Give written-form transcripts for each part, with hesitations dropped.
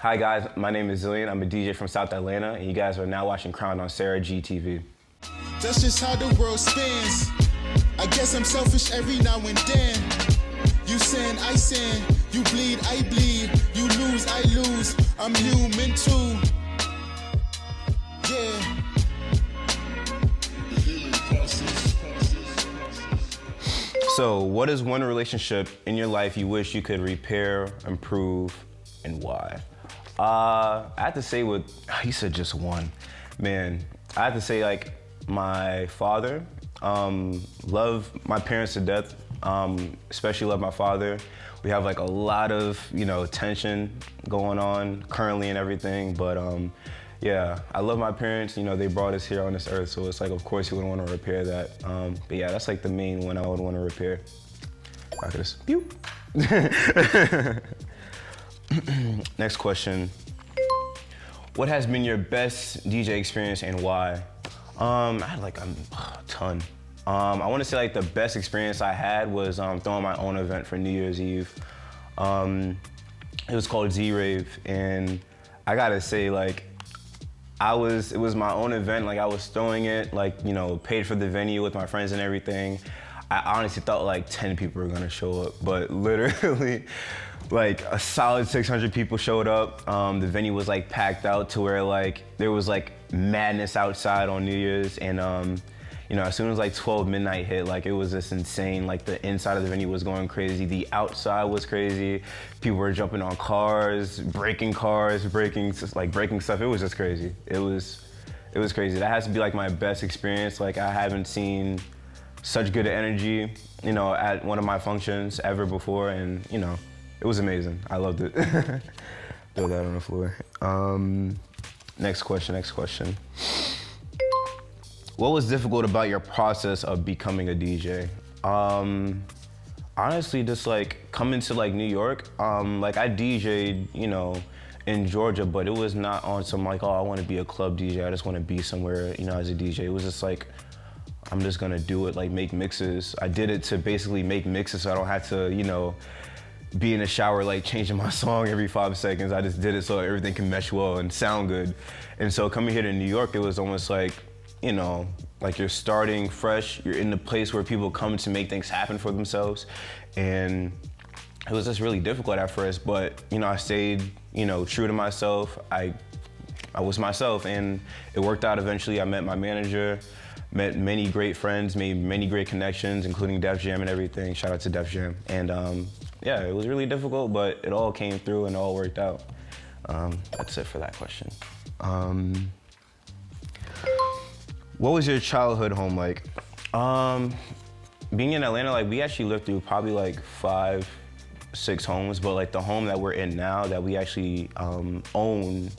Hi guys, my name is Zillion. I'm a DJ from South Atlanta, and you guys are now watching Crown on SaraG TV. That's just how the world spins. I guess I'm selfish every now and then. You sin, I sin. You bleed, I bleed. You lose, I lose. I'm human too. Yeah. So, what is one relationship in your life you wish you could repair, improve, and why? I have to say you said just one. Man, I have to say like my father. Love my parents to death, especially love my father. We have like a lot of, tension going on currently and everything, but yeah, I love my parents. They brought us here on this earth, so it's like, of course, you would want to repair that. But yeah, that's like the main one I would want to repair. I could just, pew. Next question. What has been your best DJ experience and why? I had like a ton. I want to say like the best experience I had was throwing my own event for New Year's Eve. It was called Z-Rave, and I gotta say like, it was my own event, like I was throwing it, like, paid for the venue with my friends and everything. I honestly thought like 10 people were gonna show up, but literally like a solid 600 people showed up. The venue was like packed out to where like there was like madness outside on New Year's, and as soon as like 12 midnight hit, like it was just insane. Like the inside of the venue was going crazy. The outside was crazy. People were jumping on cars, breaking stuff. It was just crazy. It was crazy. That has to be like my best experience. Like I haven't seen such good energy, at one of my functions ever before, and it was amazing. I loved it. Throw that on the floor. Next question. What was difficult about your process of becoming a DJ? Honestly, just like coming to like New York, like I DJ'd, in Georgia, but it was not on some like, oh, I want to be a club DJ. I just want to be somewhere, as a DJ. It was just like, I'm just gonna do it, like make mixes. I did it to basically make mixes so I don't have to, be in the shower like changing my song every 5 seconds. I just did it so everything can mesh well and sound good. And so coming here to New York, it was almost like, like you're starting fresh, you're in the place where people come to make things happen for themselves. And it was just really difficult at first, but I stayed, true to myself. I was myself, and it worked out eventually. I met my manager, met many great friends, made many great connections, including Def Jam and everything. Shout out to Def Jam. And yeah, it was really difficult, but it all came through and it all worked out. That's it for that question. What was your childhood home like? Being in Atlanta, like we actually lived through probably like 5, 6 homes, but like the home that we're in now that we actually own,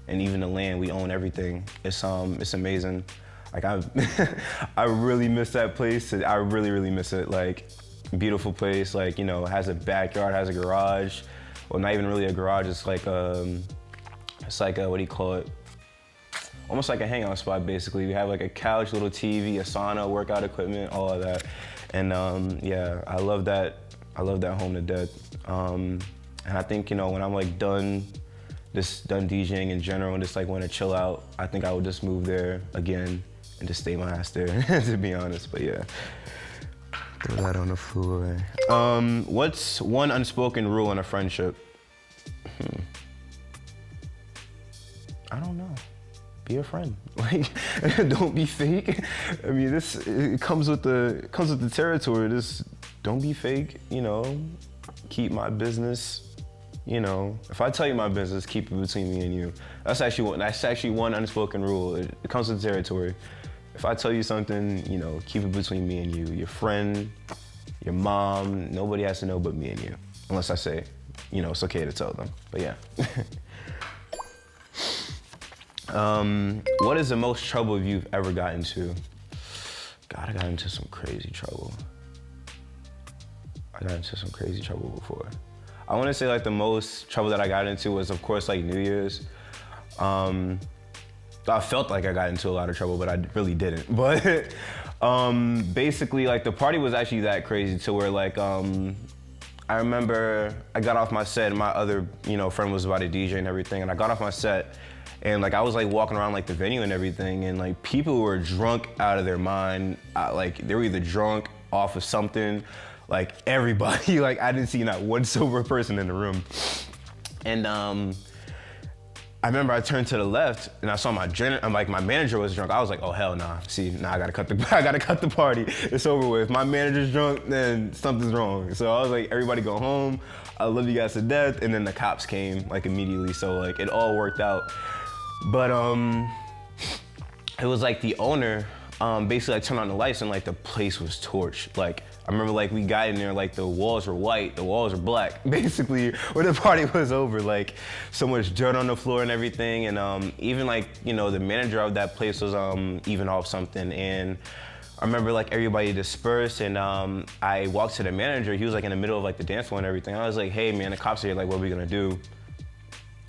and even the land, we own everything. It's amazing. Like I really miss that place. I really, really miss it. Like beautiful place, like, it has a backyard, has a garage. Well, not even really a garage, it's like a, what do you call it? Almost like a hangout spot, basically. We have like a couch, little TV, a sauna, workout equipment, all of that. And yeah, I love that home to death. And I think, when I'm like done DJing in general and just like want to chill out, I think I would just move there again and just stay my ass there, to be honest, but yeah. Throw that on the floor. What's one unspoken rule in a friendship? I don't know. Be a friend. Like, don't be fake. I mean, it comes with the territory. Just don't be fake. Keep my business. If I tell you my business, keep it between me and you. That's actually one unspoken rule. It comes with the territory. If I tell you something, keep it between me and you. Your friend, your mom, nobody has to know but me and you. Unless I say, it's okay to tell them. But yeah. What is the most trouble you've ever gotten into? God, I got into some crazy trouble. Before. I want to say like the most trouble that I got into was, of course, like New Year's. I felt like I got into a lot of trouble, but I really didn't. But basically, like the party was actually that crazy to where like I remember I got off my set and my other, friend was about to DJ and everything, and I got off my set and like I was like walking around like the venue and everything, and like people were drunk out of their mind. Like they were either drunk off of something, like everybody, like I didn't see not one sober person in the room. And I remember I turned to the left and I saw my manager was drunk. I was like, oh hell nah. I gotta cut the party. It's over with. If my manager's drunk, then something's wrong. So I was like, everybody go home. I love you guys to death. And then the cops came like immediately. So like it all worked out. But it was like the owner basically like turned on the lights and like the place was torched. Like I remember like we got in there, like the walls were white, the walls were black, basically when the party was over. Like so much dirt on the floor and everything. And even like, the manager of that place was even off something. And I remember like everybody dispersed, and I walked to the manager. He was like in the middle of like the dance floor and everything. I was like, hey man, the cops are here, like what are we gonna do?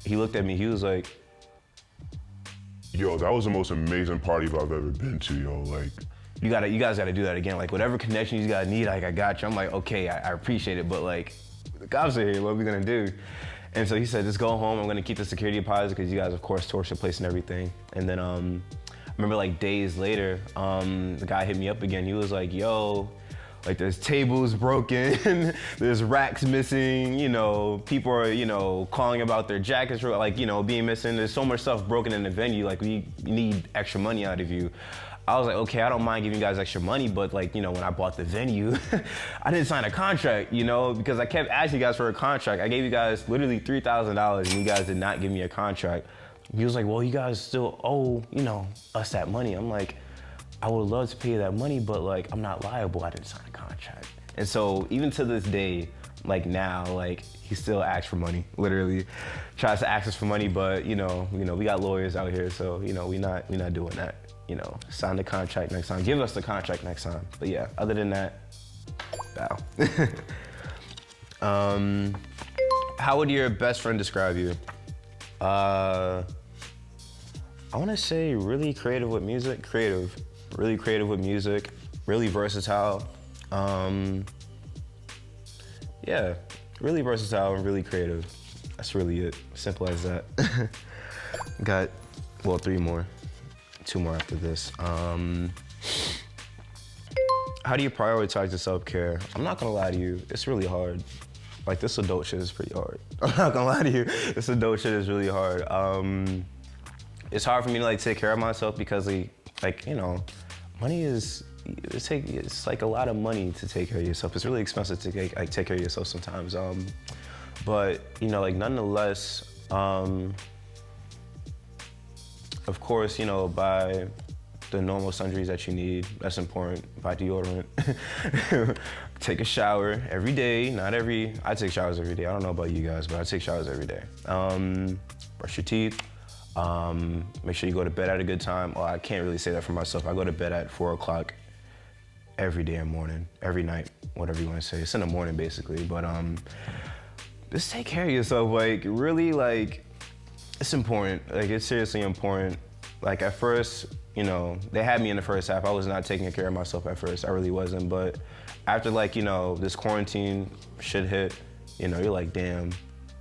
He looked at me, he was like, yo, that was the most amazing party I've ever been to, yo. Like, you guys gotta do that again. Like whatever connection you guys need, like I got you. I'm like, okay, I appreciate it, but like the cops are here, what are we gonna do? And so he said, just go home. I'm gonna keep the security deposit because you guys, of course, torched the place and everything. And then I remember like days later, the guy hit me up again. He was like, yo, like there's tables broken, there's racks missing, people are, calling about their jackets, like, being missing. There's so much stuff broken in the venue, like we need extra money out of you. I was like, okay, I don't mind giving you guys extra money, but like, when I bought the venue, I didn't sign a contract, because I kept asking you guys for a contract. I gave you guys literally $3,000 and you guys did not give me a contract. He was like, well, you guys still owe, us that money. I'm like, I would love to pay you that money, but like, I'm not liable, I didn't sign a contract. And so even to this day, like now, like he still asks for money, literally tries to ask us for money, but we got lawyers out here, so we not doing that. Sign the contract next time, give us the contract next time. But yeah, other than that, bow. How would your best friend describe you? I wanna say really creative with music, really creative with music, really versatile. Yeah, really versatile and really creative. That's really it, simple as that. Got, well, 3 more. 2 more after this. How do you prioritize your self-care? I'm not gonna lie to you, it's really hard. Like this adult shit is pretty hard. I'm not gonna lie to you, this adult shit is really hard. It's hard for me to like take care of myself because money is, it's like a lot of money to take care of yourself. It's really expensive to take care of yourself sometimes. But nonetheless, of course, buy the normal sundries that you need. That's important. Buy deodorant. Take a shower every day. I take showers every day. I don't know about you guys, but I take showers every day. Brush your teeth. Make sure you go to bed at a good time. Well, I can't really say that for myself. I go to bed at 4 o'clock every day in the morning, every night, whatever you want to say. It's in the morning basically, but just take care of yourself. Like really, like it's important. Like it's seriously important. Like at first, they had me in the first half. I was not taking care of myself at first. I really wasn't. But after this quarantine shit hit, you're like, damn,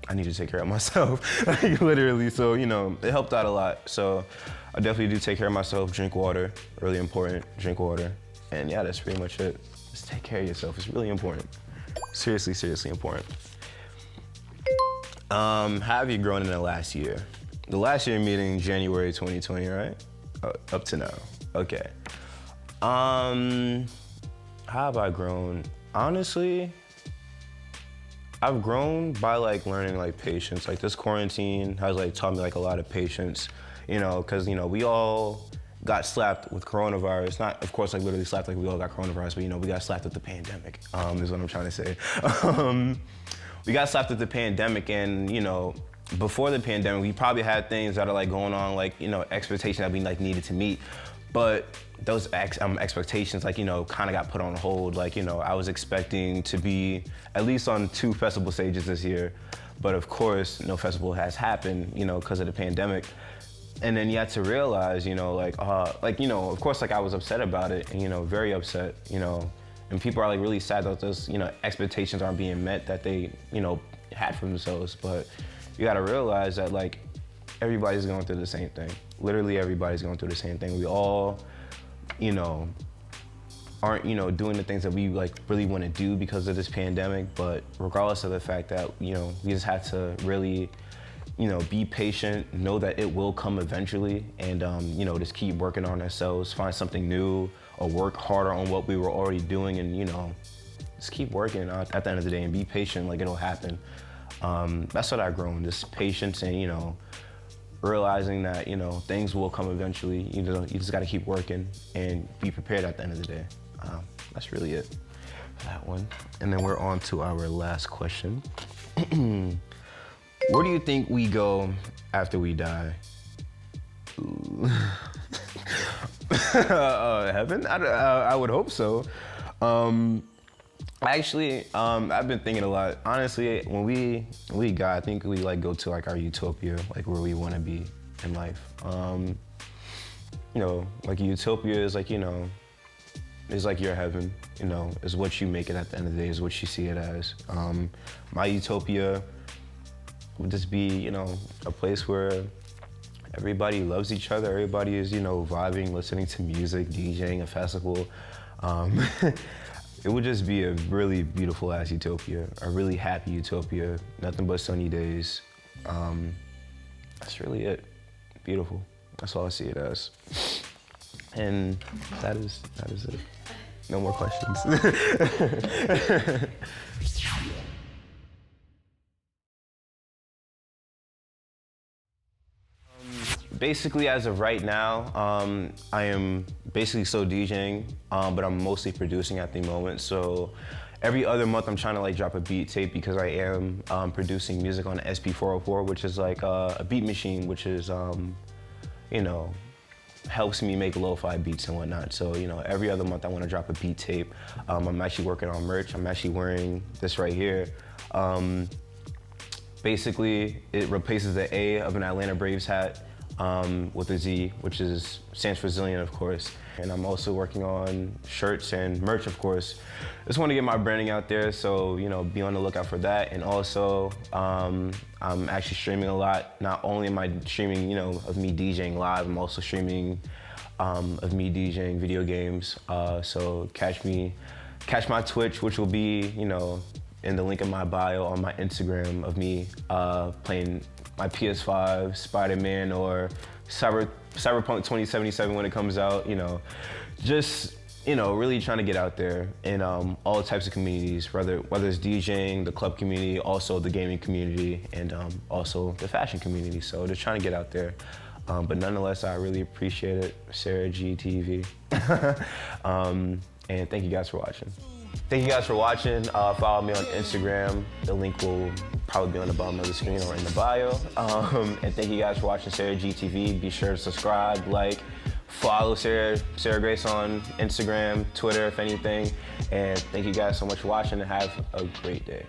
I need to take care of myself, like literally. So, it helped out a lot. So I definitely do take care of myself, drink water, really important, drink water. And yeah, that's pretty much it. Just take care of yourself, it's really important. Seriously, seriously important. How have you grown in the last year? The last year meeting January 2020, right? Up to now, okay. How have I grown? Honestly, I've grown by learning patience. This quarantine has taught me a lot of patience, because we all got slapped with coronavirus. Not, of course, literally slapped we all got coronavirus, but we got slapped with the pandemic, is what I'm trying to say. We got slapped with the pandemic, and before the pandemic, we probably had things that are going on, expectations that we needed to meet. But those expectations, kind of got put on hold. I was expecting to be at least on 2 festival stages this year, but of course, no festival has happened, because of the pandemic. And then you had to realize, of course, I was upset about it, and very upset, And people are like really sad that those, you know, expectations aren't being met that they, you know, had for themselves. But you gotta realize that like everybody's going through the same thing. Literally everybody's going through the same thing. We all, you know, aren't, you know, doing the things that we like really want to do because of this pandemic. But regardless of the fact that, you know, we just have to really, you know, be patient, know that it will come eventually, and you know, just keep working on ourselves, find something new, or work harder on what we were already doing, and you know, just keep working at the end of the day and be patient, like it'll happen. That's what I've grown, just patience and, you know, realizing that, you know, things will come eventually. You know, you just gotta keep working and be prepared at the end of the day. That's really it for that one. And then we're on to our last question. Where do you think we go after we die? Heaven? I would hope so. Actually, I've been thinking a lot. Honestly, when we die, I think we like go to like our utopia, like where we want to be in life. You know, like utopia is like, you know, is like your heaven. You know, is what you make it at the end of the day, is what you see it as. My utopia would just be, you know, a place where everybody loves each other, everybody is, you know, vibing, listening to music, DJing, a festival. It would just be a really beautiful ass utopia, a really happy utopia, nothing but sunny days. That's really it, beautiful. That's all I see it as. And that is it. No more questions. Basically, as of right now, I am basically still DJing, but I'm mostly producing at the moment. So every other month, I'm trying to like drop a beat tape because I am producing music on SP404, which is like a beat machine, which is, you know, helps me make lo-fi beats and whatnot. So, you know, every other month I want to drop a beat tape. I'm actually working on merch. I'm actually wearing this right here. Basically, it replaces the A of an Atlanta Braves hat with a Z, which stands for Zillion, of course. And I'm also working on shirts and merch, of course. Just want to get my branding out there, so, you know, be on the lookout for that. And also, I'm actually streaming a lot. Not only am I streaming, you know, of me DJing live, I'm also streaming of me DJing video games. So catch my Twitch, which will be, you know, in the link in my bio on my Instagram, of me playing my PS5, Spider-Man, or Cyberpunk 2077 when it comes out. You know, just, you know, really trying to get out there in all types of communities, whether it's DJing, the club community, also the gaming community, and also the fashion community. So just trying to get out there. But nonetheless, I really appreciate it, SaraG TV. And thank you guys for watching. Thank you guys for watching. Follow me on Instagram. The link will probably be on the bottom of the screen or in the bio. And thank you guys for watching SaraG TV. Be sure to subscribe, like, follow Sarah Grace on Instagram, Twitter, if anything. And thank you guys so much for watching, and have a great day.